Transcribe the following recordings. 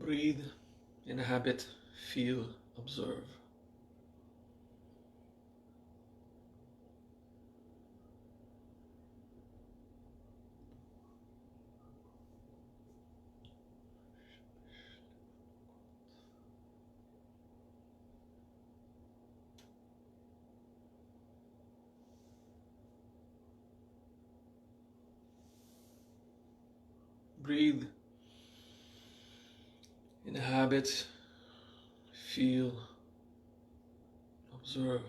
Breathe, inhabit, feel, observe. Breathe, inhabit, feel, observe.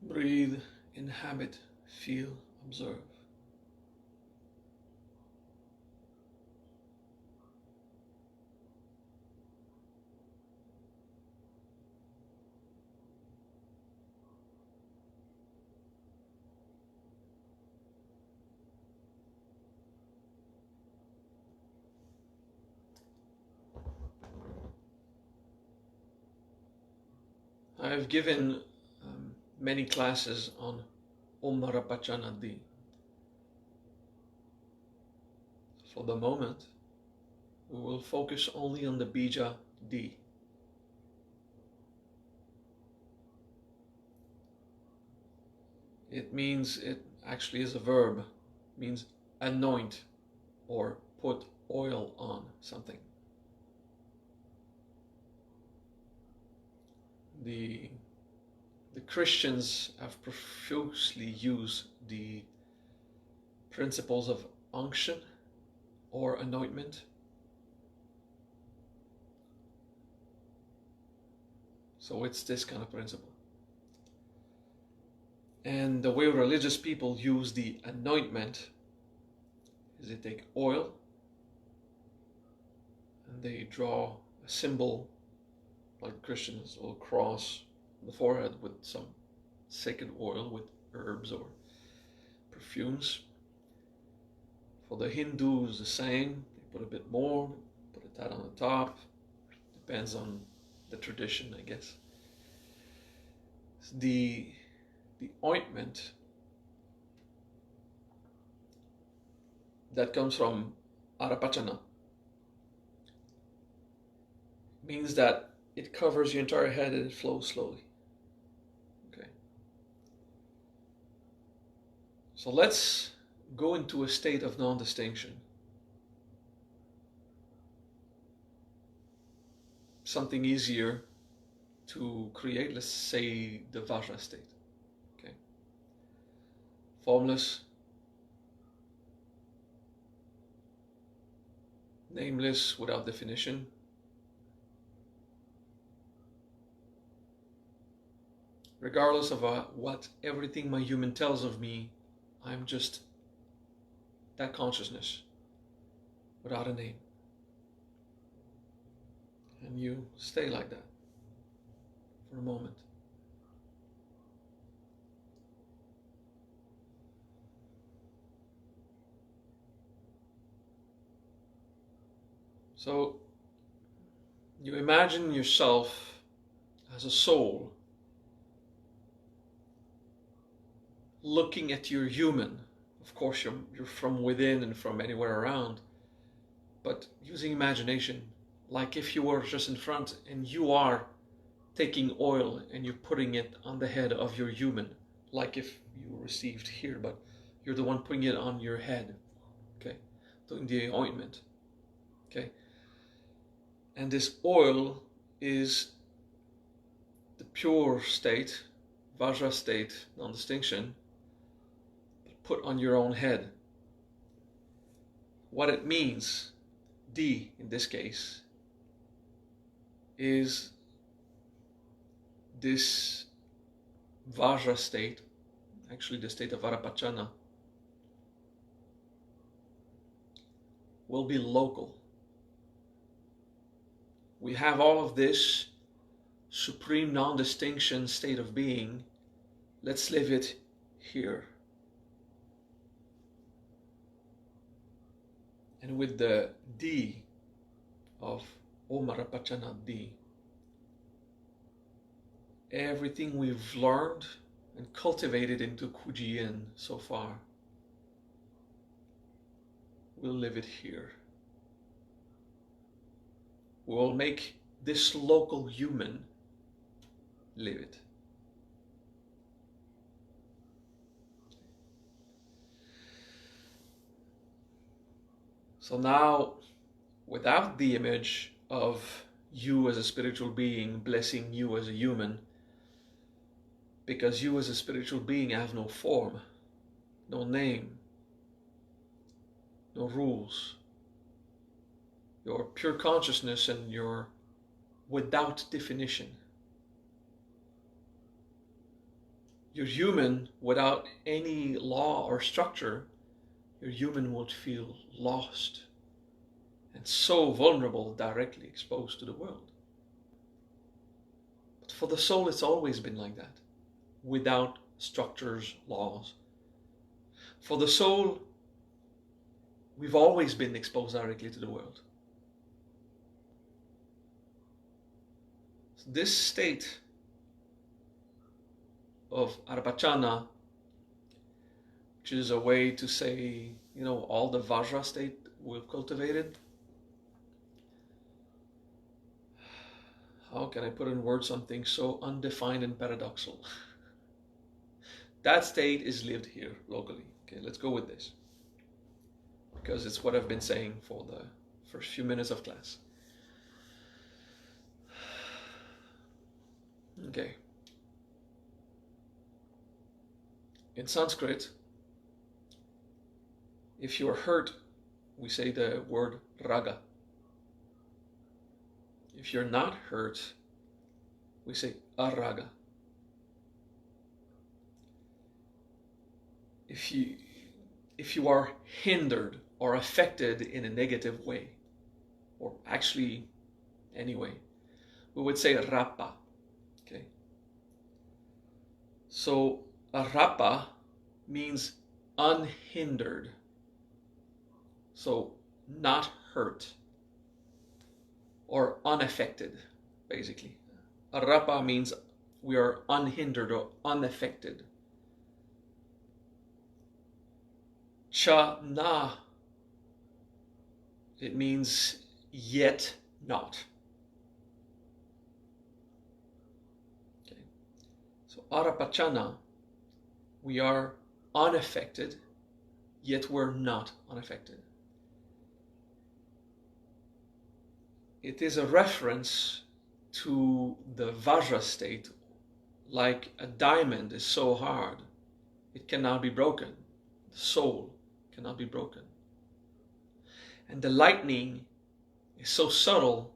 Breathe, inhabit, feel, observe. I've given many classes on Om Marapachana D. For the moment, we will focus only on the bija D. It means, it actually is a verb, means anoint or put oil on something. The Christians have profusely used the principles of unction or anointment. So it's this kind of principle. And the way religious people use the anointment is they take oil and they draw a symbol, like Christians will cross the forehead with some sacred oil with herbs or perfumes. For the Hindus, the same. They put a bit more, put that on the top. Depends on the tradition, I guess. The ointment that comes from Arapachana means that it covers your entire head and it flows slowly. Okay. So let's go into a state of non-distinction. Something easier to create, let's say the Vajra state. Okay. Formless, nameless, without definition. Regardless of what everything my human tells of me, I'm just that consciousness without a name. And you stay like that for a moment. So you imagine yourself as a soul looking at your human. Of course, you're from within and from anywhere around, but using imagination, like if you were just in front and you are taking oil and you're putting it on the head of your human, like if you received here, but you're the one putting it on your head, okay, doing the ointment, okay, and this oil is the pure state, Vajra state, non-distinction, put on your own head. What it means, D in this case, is this Vajra state actually the state of Arapachana, will be local. We have all of this supreme non-distinction state of being. Let's live it here. And with the D of Om Arapachana D, everything we've learned and cultivated into Kuji-in so far, we'll live it here. We'll make this local human live it. So now, without the image of you as a spiritual being blessing you as a human, because you as a spiritual being have no form, no name, no rules. You're pure consciousness and you're without definition. You're human without any law or structure. Your human would feel lost and so vulnerable, directly exposed to the world. But for the soul, it's always been like that, without structures, laws. For the soul, we've always been exposed directly to the world. So this state of Arapachana, which is a way to say, all the Vajra state we've cultivated. How can I put in words something so undefined and paradoxical? That state is lived here, locally. Okay, let's go with this, because it's what I've been saying for the first few minutes of class. Okay. In Sanskrit, if you're hurt, we say the word raga. If you're not hurt, we say araga. If you are hindered or affected in a negative way, or actually anyway, we would say rapa. Okay. So rapa means unhindered. So not hurt or unaffected, basically. Arapa means we are unhindered or unaffected. Cha na, it means yet not. Okay. So Arapachana, we are unaffected, yet we're not unaffected. It is a reference to the Vajra state, like a diamond is so hard, it cannot be broken. The soul cannot be broken. And the lightning is so subtle,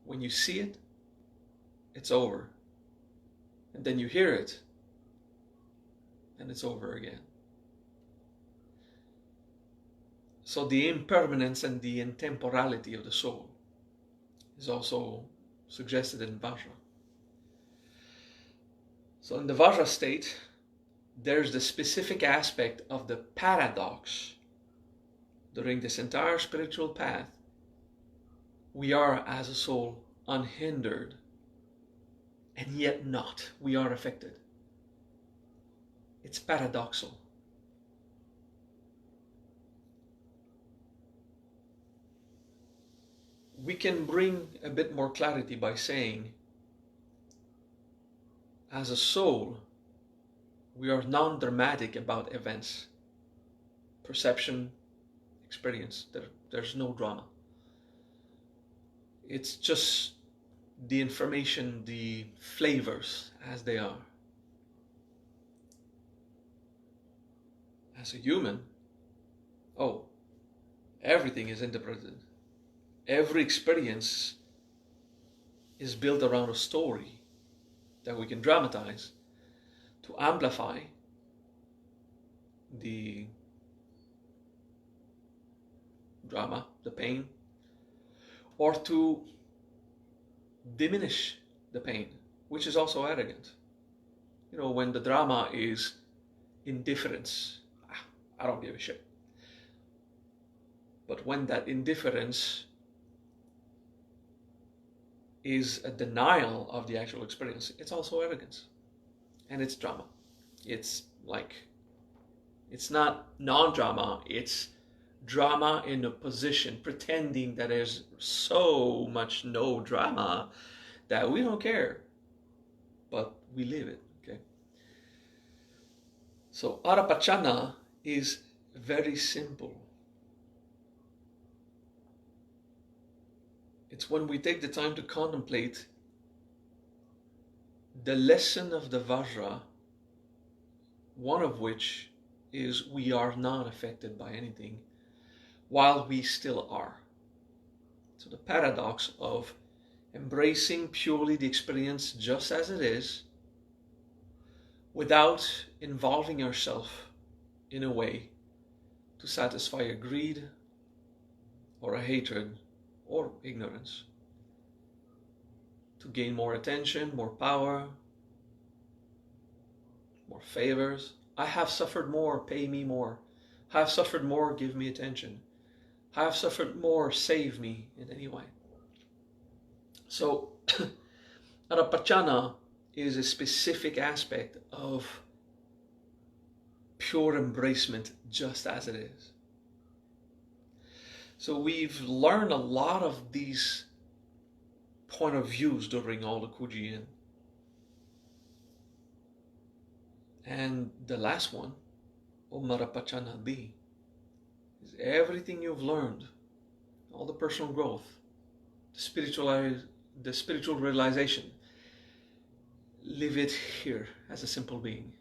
when you see it, it's over. And then you hear it, and it's over again. So the impermanence and the intemporality of the soul is also suggested in Vajra. So in the Vajra state, there's the specific aspect of the paradox. During this entire spiritual path, we are as a soul unhindered, and yet not. We are affected. It's paradoxical. We can bring a bit more clarity by saying, as a soul, we are non-dramatic about events, perception, experience. There's no drama. It's just the information, the flavors as they are. As a human, everything is interpreted. Every experience is built around a story that we can dramatize, to amplify, the drama, the pain, or to diminish the pain, which is also arrogant. You know, when the drama is indifference, I don't give a shit. But when that indifference is a denial of the actual experience, it's also arrogance. And it's drama. It's like, it's not non-drama, it's drama in a position, pretending that there's so much no drama that we don't care, but we live it, okay? So Arapachana is very simple. It's when we take the time to contemplate the lesson of the Vajra, one of which is we are not affected by anything while we still are. So the paradox of embracing purely the experience just as it is without involving yourself in a way to satisfy a greed or a hatred or ignorance, to gain more attention, more power, more favors. I have suffered more, pay me more. I have suffered more, give me attention. I have suffered more, save me in any way. So Arapachana is a specific aspect of pure embracement just as it is. So we've learned a lot of these point of views during all the Kuji-in. And the last one, Om Arapachana Di, is everything you've learned, all the personal growth, the spiritual realization. Live it here as a simple being.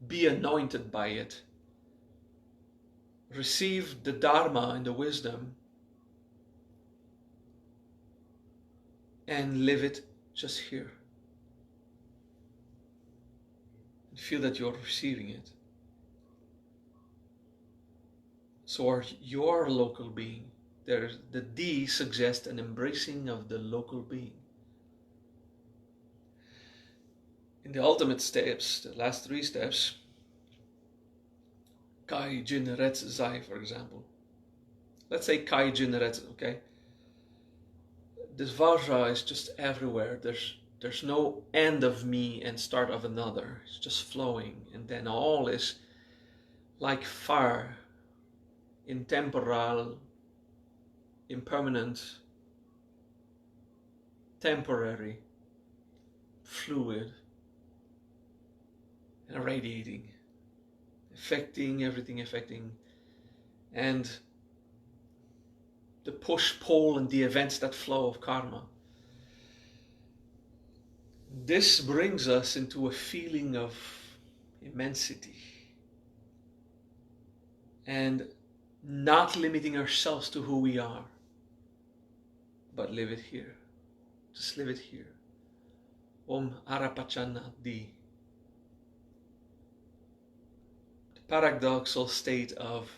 Be anointed by it. Receive the Dharma and the wisdom and live it just here. And feel that you're receiving it. So you are a local being. The D suggests an embracing of the local being. In the ultimate steps, the last 3 steps, Kuji-in ZEN, for example. Let's say Kuji-in ZEN, okay? This Vajra is just everywhere. There's no end of me and start of another. It's just flowing, and then all is like fire, intemporal, impermanent, temporary, fluid, and radiating, affecting everything, and the push-pull and the events that flow of karma. This brings us into a feeling of immensity and not limiting ourselves to who we are, but live it here. Just live it here. Om Arapachana Di. The paradoxical state of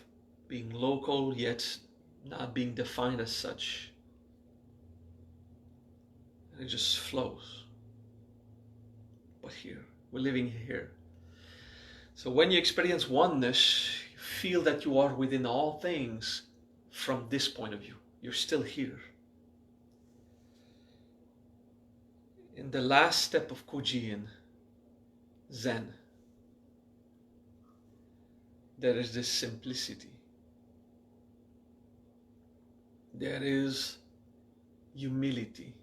being local yet not being defined as such. And it just flows. But here, we're living here. So when you experience oneness, you feel that you are within all things from this point of view. You're still here. In the last step of Kuji-in ZEN, there is this simplicity. There is humility.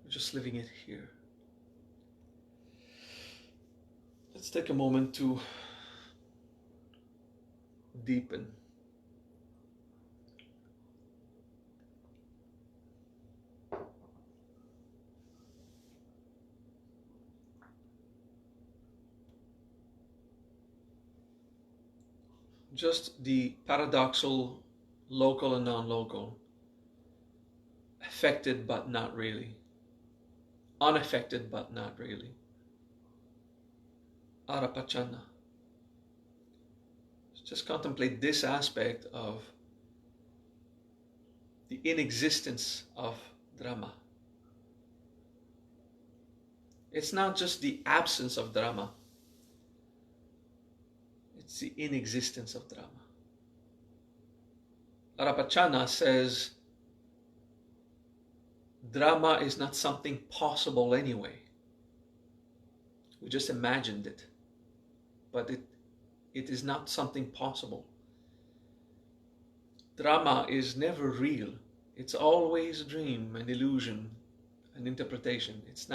We're just living it here. Let's take a moment to deepen. Just the paradoxical, local and non-local, affected but not really, unaffected but not really. Arapachana. Just contemplate this aspect of the inexistence of drama. It's not just the absence of drama, it's the inexistence of drama. Arapachana says drama is not something possible anyway. We just imagined it, but it is not something possible. Drama is never real. It's always a dream, an illusion, an interpretation. It's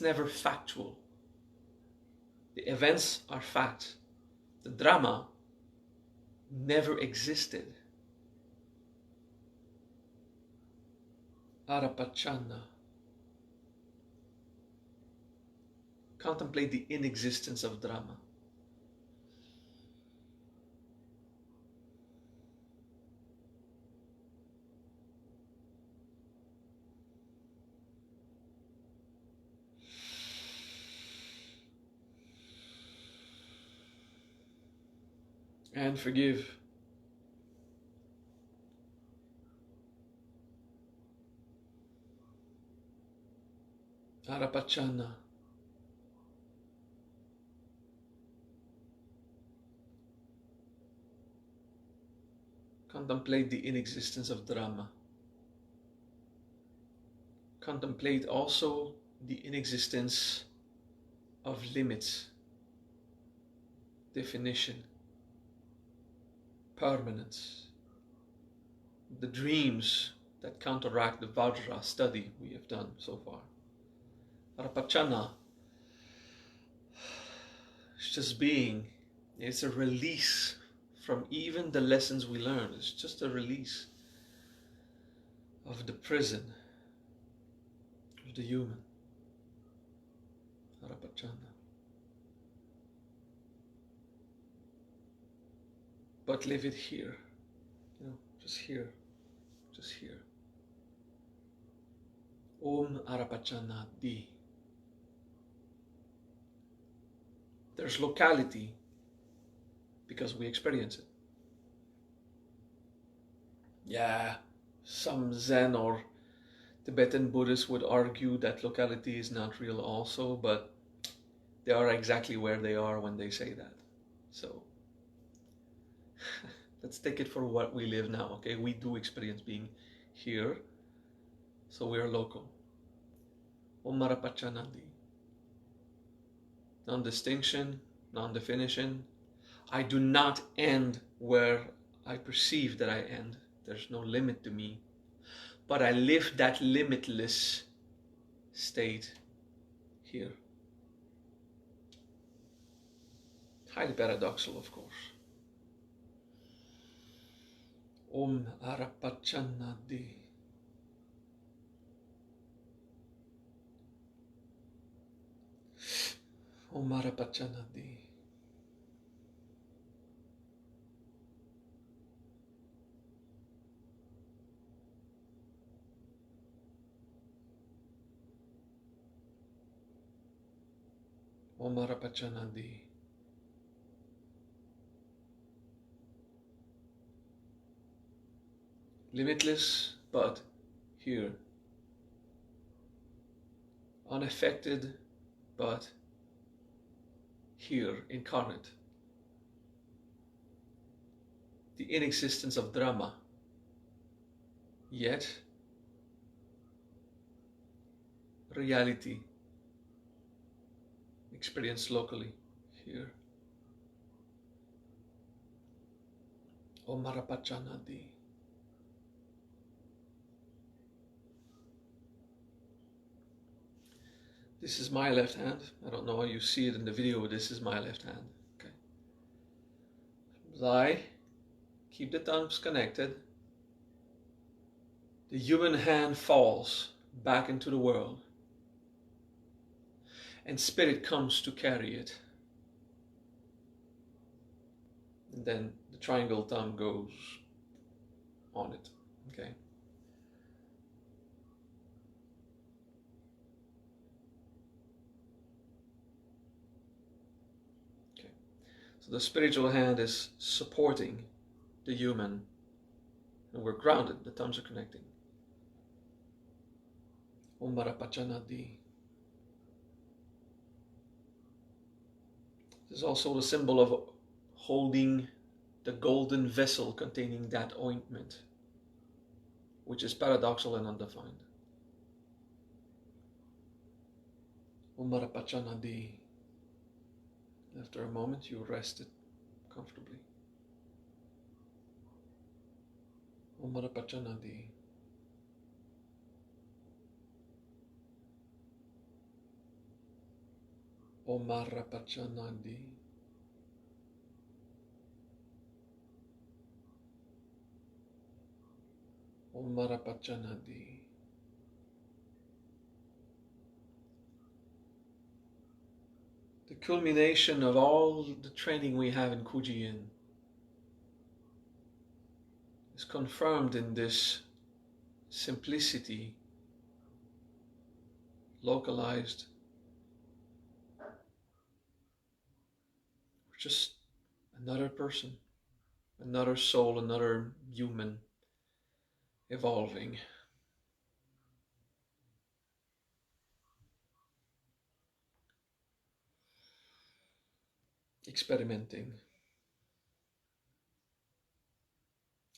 never factual. The events are fact. The drama never existed. Arapachana. Contemplate the inexistence of drama. And forgive. Arapachana. Contemplate the inexistence of drama. Contemplate also the inexistence of limits, definition, permanence, the dreams that counteract the Vajra study we have done so far. Arapachana is just being. It's a release from even the lessons we learned. It's just a release of the prison of the human. Arapachana. But live it here, just here, just here. Om Arapachana Di. There's locality because we experience it. Yeah, some Zen or Tibetan Buddhists would argue that locality is not real also, but they are exactly where they are when they say that. So let's take it for what we live now, okay? We do experience being here, so we are local. Om Arapachana Di. Non-distinction, non-definition. I do not end where I perceive that I end. There's no limit to me. But I live that limitless state here. Highly paradoxical, of course. Om Arapachana Di. Om Arapachana Di. Om Arapachana Di. Limitless, but here. Unaffected, but here, incarnate. The inexistence of drama, yet reality experienced locally here. Om Arapachana Di. This is my left hand. I don't know how you see it in the video, but this is my left hand. Okay. As I keep the thumbs connected, the human hand falls back into the world, and spirit comes to carry it. And then the triangle thumb goes on it. Okay. So the spiritual hand is supporting the human, and we're grounded, the thumbs are connecting. Om Marapachanadi. This is also the symbol of holding the golden vessel containing that ointment, which is paradoxical and undefined. Om Marapachanadi. After a moment, you rested comfortably. Om Marapachanadi. Om Marapachanadi. Om Marapachanadi. The culmination of all the training we have in Kuji-in is confirmed in this simplicity, localized. We're just another person, another soul, another human evolving. Experimenting,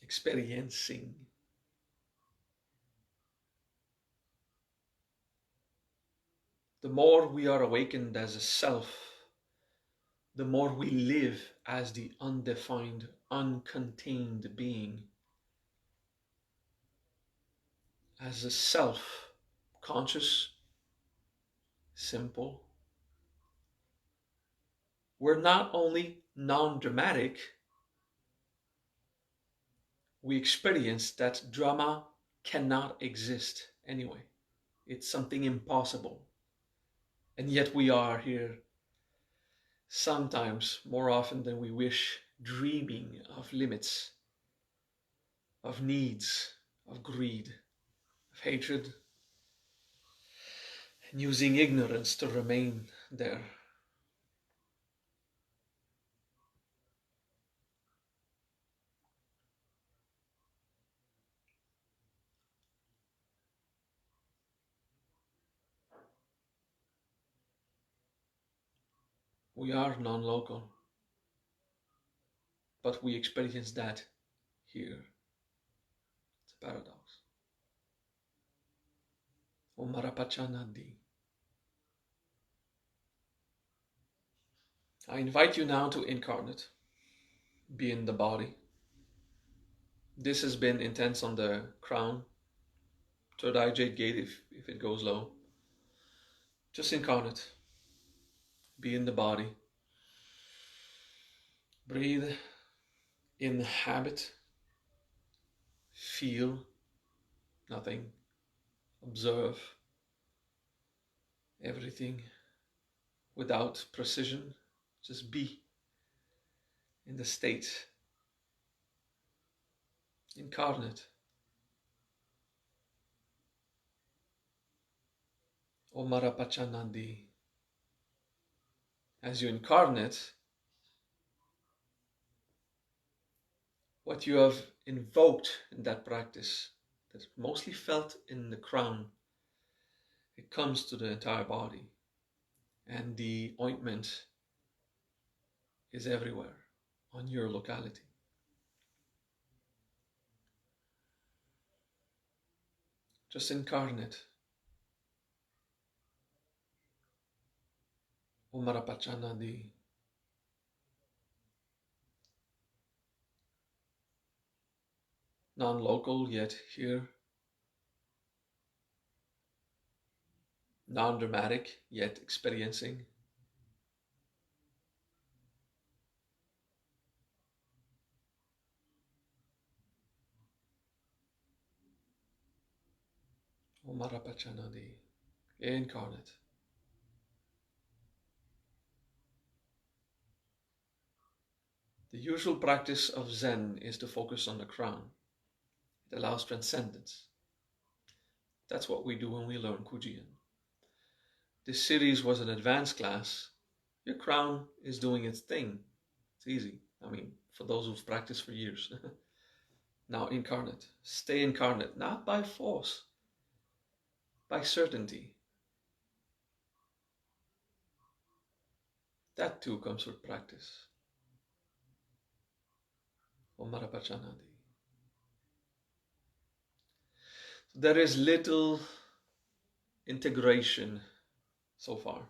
experiencing. The more we are awakened as a self, the more we live as the undefined, uncontained being, as a self, conscious, simple. We're not only non-dramatic, we experience that drama cannot exist anyway. It's something impossible. And yet we are here, sometimes more often than we wish, dreaming of limits, of needs, of greed, of hatred, and using ignorance to remain there. We are non-local, but we experience that here. It's a paradox. Om Marapachanadi. I invite you now to incarnate, be in the body. This has been intense on the crown, third eye jade gate if it goes low. Just incarnate, be in the body. Breathe, inhabit, feel, nothing, observe everything without precision. Just be in the state. Incarnate. Om Marapachanadi. As you incarnate, what you have invoked in that practice, that's mostly felt in the crown, it comes to the entire body. And the ointment is everywhere on your locality. Just incarnate. Om Marapachanadi. Non-local, yet here. Non-dramatic, yet experiencing. Om Marapachanadi. Incarnate. The usual practice of Zen is to focus on the crown. It allows transcendence. That's what we do when we learn Kuji-in. This series was an advanced class. Your crown is doing its thing. It's easy. I mean, for those who've practiced for years. Now incarnate. Stay incarnate, not by force, by certainty. That too comes with practice. Omarapachanadi. There is little integration so far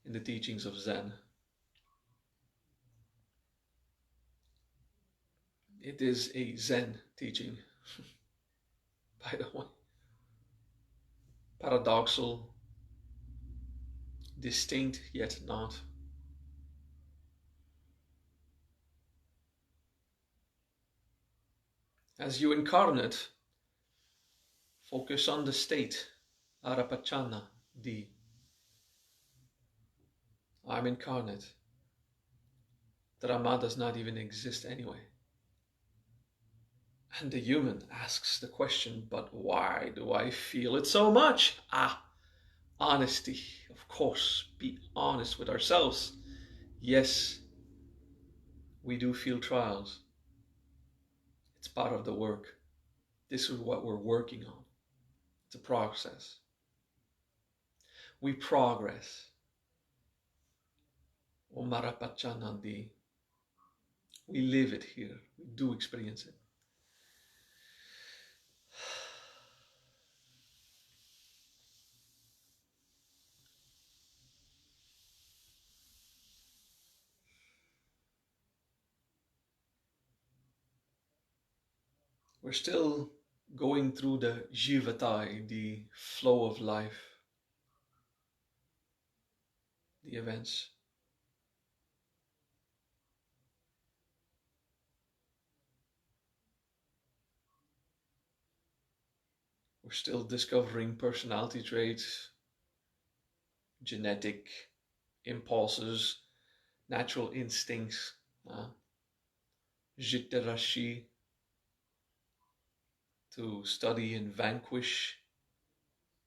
in the teachings of Zen. It is a Zen teaching, by the way. Paradoxical, distinct yet not. As you incarnate, focus on the state, arapachana, di. I'm incarnate. Drama does not even exist anyway. And the human asks the question, but why do I feel it so much? Honesty, of course, be honest with ourselves. Yes, we do feel trials. It's part of the work. This is what we're working on. It's a process. We progress. Omarapachanandi. We live it here. We do experience it. We're still going through the jivatai, the flow of life, the events. We're still discovering personality traits, genetic impulses, natural instincts, Jittarashi, to study and vanquish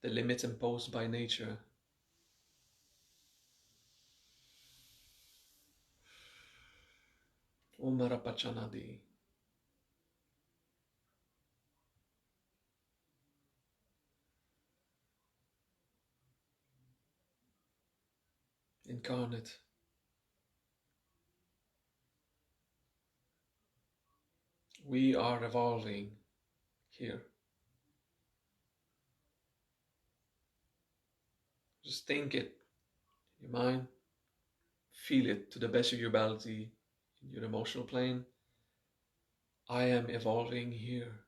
the limits imposed by nature. Omarapachanadi. Incarnate. We are evolving here. Just think it in your mind, feel it to the best of your ability in your emotional plane. I am evolving here.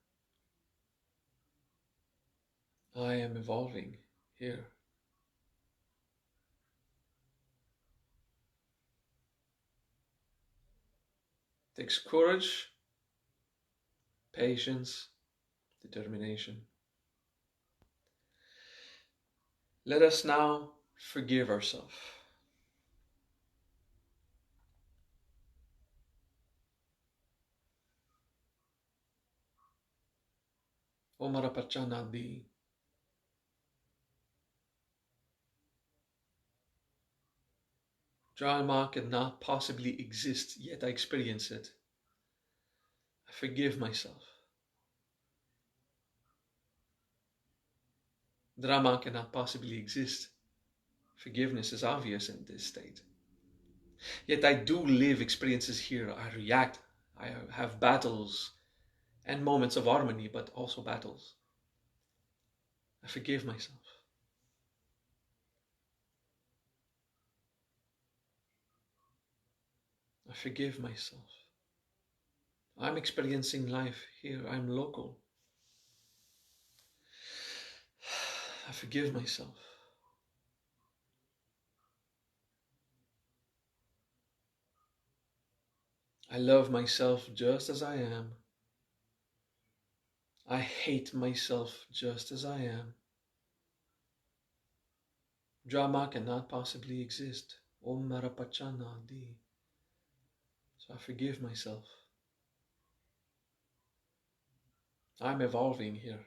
I am evolving here. It takes courage, patience, determination. Let us now forgive ourselves. Omarapachanadi. Drama cannot possibly exist, yet I experience it. I forgive myself. Drama cannot possibly exist. Forgiveness is obvious in this state. Yet I do live experiences here. I react. I have battles and moments of harmony, but also battles. I forgive myself. I forgive myself. I'm experiencing life here. I'm local. I forgive myself. I love myself just as I am. I hate myself just as I am. Drama cannot possibly exist. Om Marapachana Di. So I forgive myself. I'm evolving here.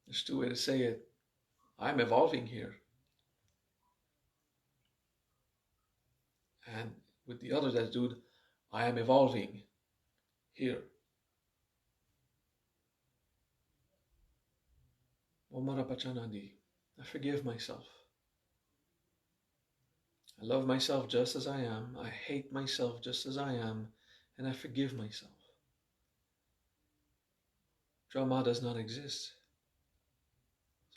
There's two ways to say it. I'm evolving here. And with the other attitude, I am evolving here. I forgive myself. I love myself just as I am. I hate myself just as I am. And I forgive myself. Drama does not exist.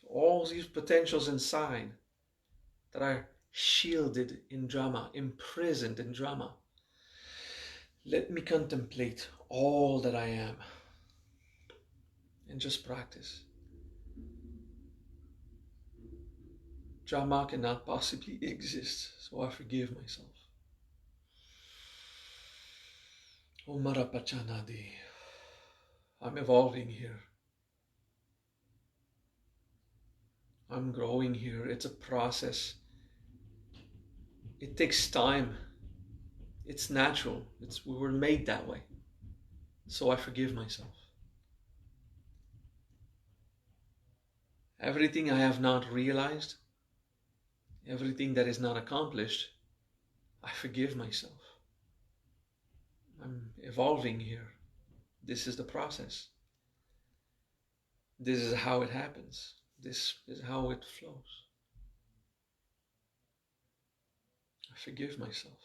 So all these potentials inside that are shielded in drama, imprisoned in drama, let me contemplate all that I am and just practice. Drama cannot possibly exist, so I forgive myself. Om Marapachanadi. I'm evolving here. I'm growing here. It's a process. It takes time. It's natural. We were made that way. So I forgive myself. Everything I have not realized, everything that is not accomplished, I forgive myself. I'm evolving here. This is the process. This is how it happens. This is how it flows. I forgive myself.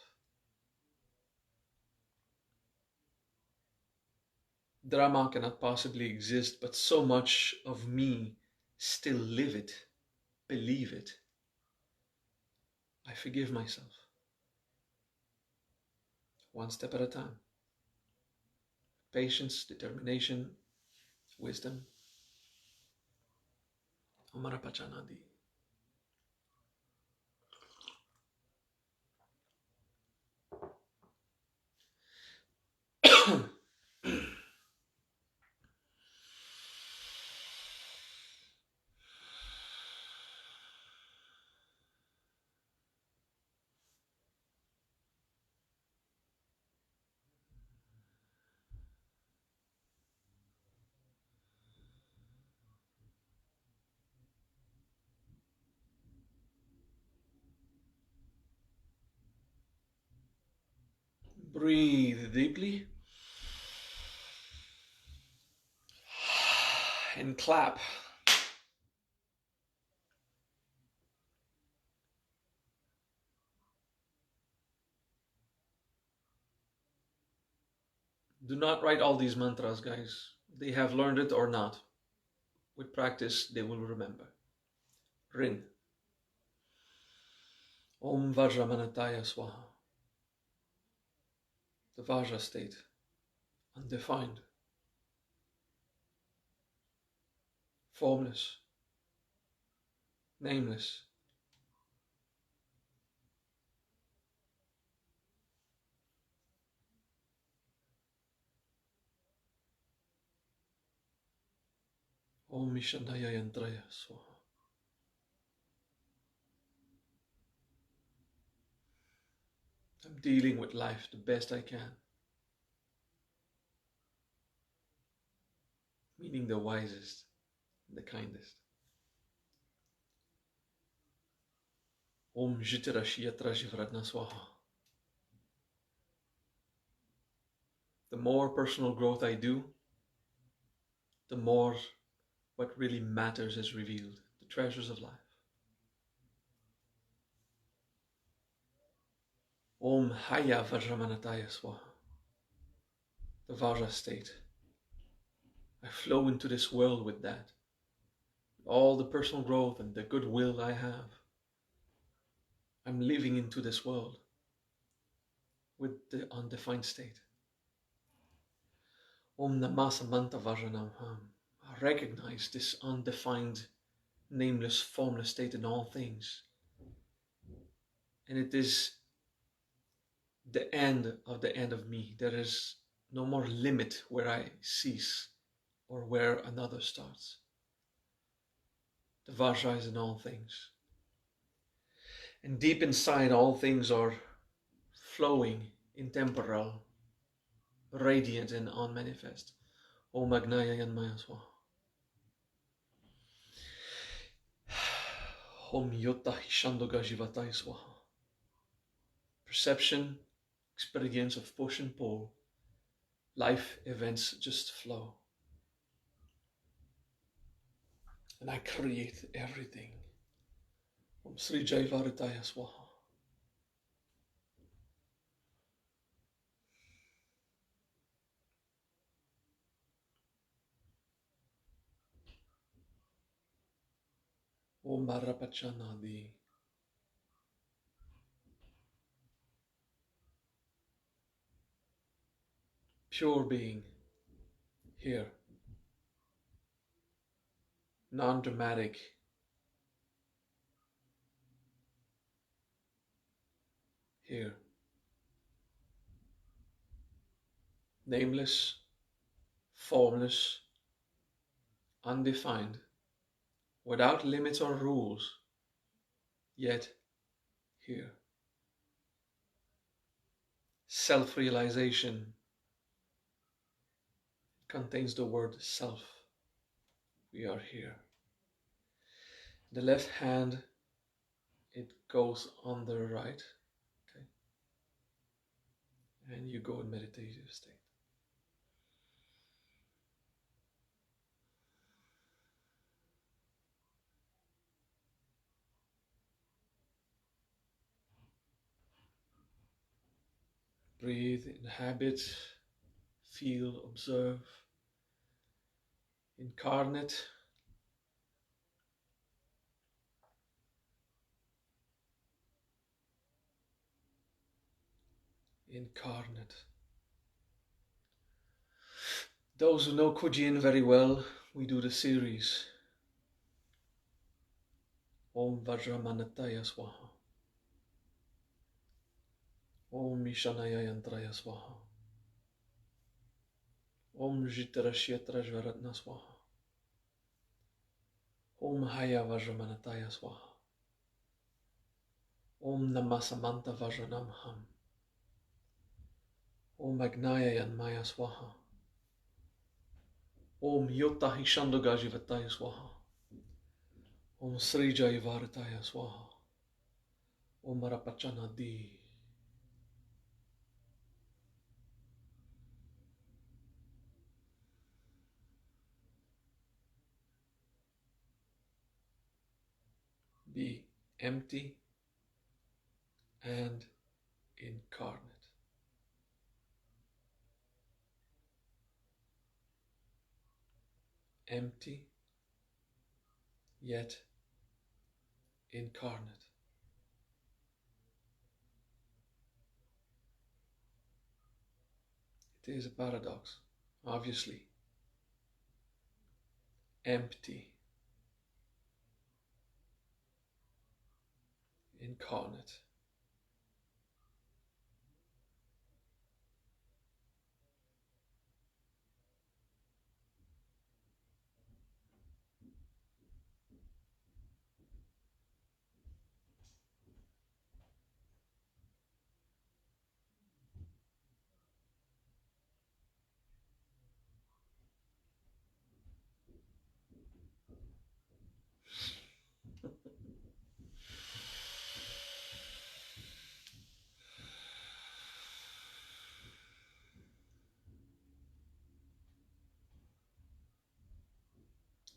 Drama cannot possibly exist, but so much of me still live it, believe it. I forgive myself. One step at a time. Patience, determination, wisdom. Amarapachanadi. Breathe deeply. And clap. Do not write all these mantras, guys. They have learned it or not. With practice, they will remember. Rin. Om Vajra Manataya Swaha. The Vajra state. Undefined. Formless. Nameless. Om Mishandaya Yantraya Swaha. I'm dealing with life the best I can. Meaning the wisest, the kindest. Om Jitarashiyatra Swaha. The more personal growth I do, the more what really matters is revealed, the treasures of life. Om Haya Vajramanataya Swaha. The Vajra state. I flow into this world with that. All the personal growth and the goodwill I have. I'm living into this world with the undefined state. Om Namasamanta Vajranamham. I recognize this undefined, nameless, formless state in all things. And it is the end of me. There is no more limit where I cease or where another starts. The Vajra is in all things. And deep inside, all things are flowing, intemporal, radiant and unmanifest. Om Agnaya Yanmaya Swaha. Om Yotta Hishandoga Jivatai Swaha. Perception, experience of push and pull. Life events just flow. And I create everything. Om Sri Jaivaritaya Swaha. Om Marapachanadi. Pure being, here. Non-dramatic. Here. Nameless, formless, undefined, without limits or rules, yet here. Self-realization contains the word self. We are here. The left hand, it goes on the right. Okay. And you go in meditative state. Breathe, inhabit, feel, observe. Incarnate. Incarnate. Those who know Kuji-in very well, we do the series. Om Vajra Manataya Swaha. Om Mishanaya Yantraya Swaha. Om Jitarashyatrajvaratna Swaha. Om Haya Vajra Manataya Swaha. Om Namasamanta Vajranamham. Om Agnaya Yanmaya Swaha. Om Yotta Hishandoga Jivataya Swaha. Om Sri Jaivaritaya Swaha. Om Marapachanadi. Be empty and incarnate. Empty, yet incarnate. It is a paradox, obviously. Empty, incarnate.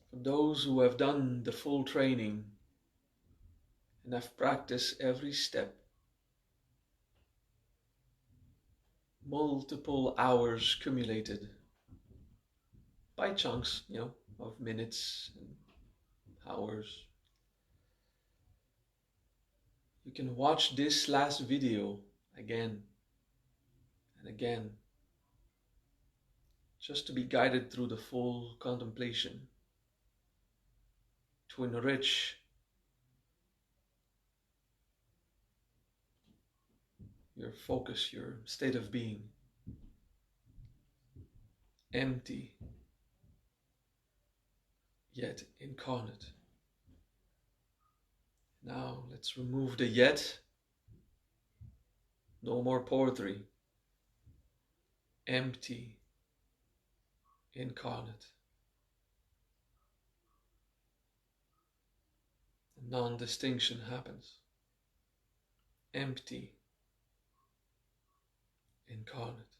For those who have done the full training and have practiced every step, multiple hours accumulated by chunks, of minutes and hours. You can watch this last video again and again, just to be guided through the full contemplation, to enrich your focus, your state of being. Empty, yet incarnate. Now let's remove the yet. No more poetry. Empty, incarnate. And non-distinction happens. Empty, incarnate.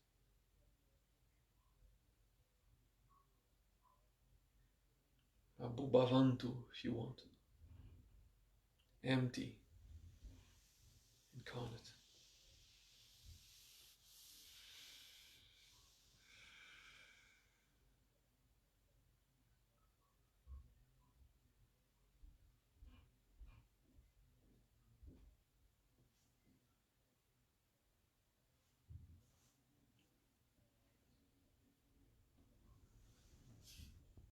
Abhubavantu, if you want. Empty, incarnate.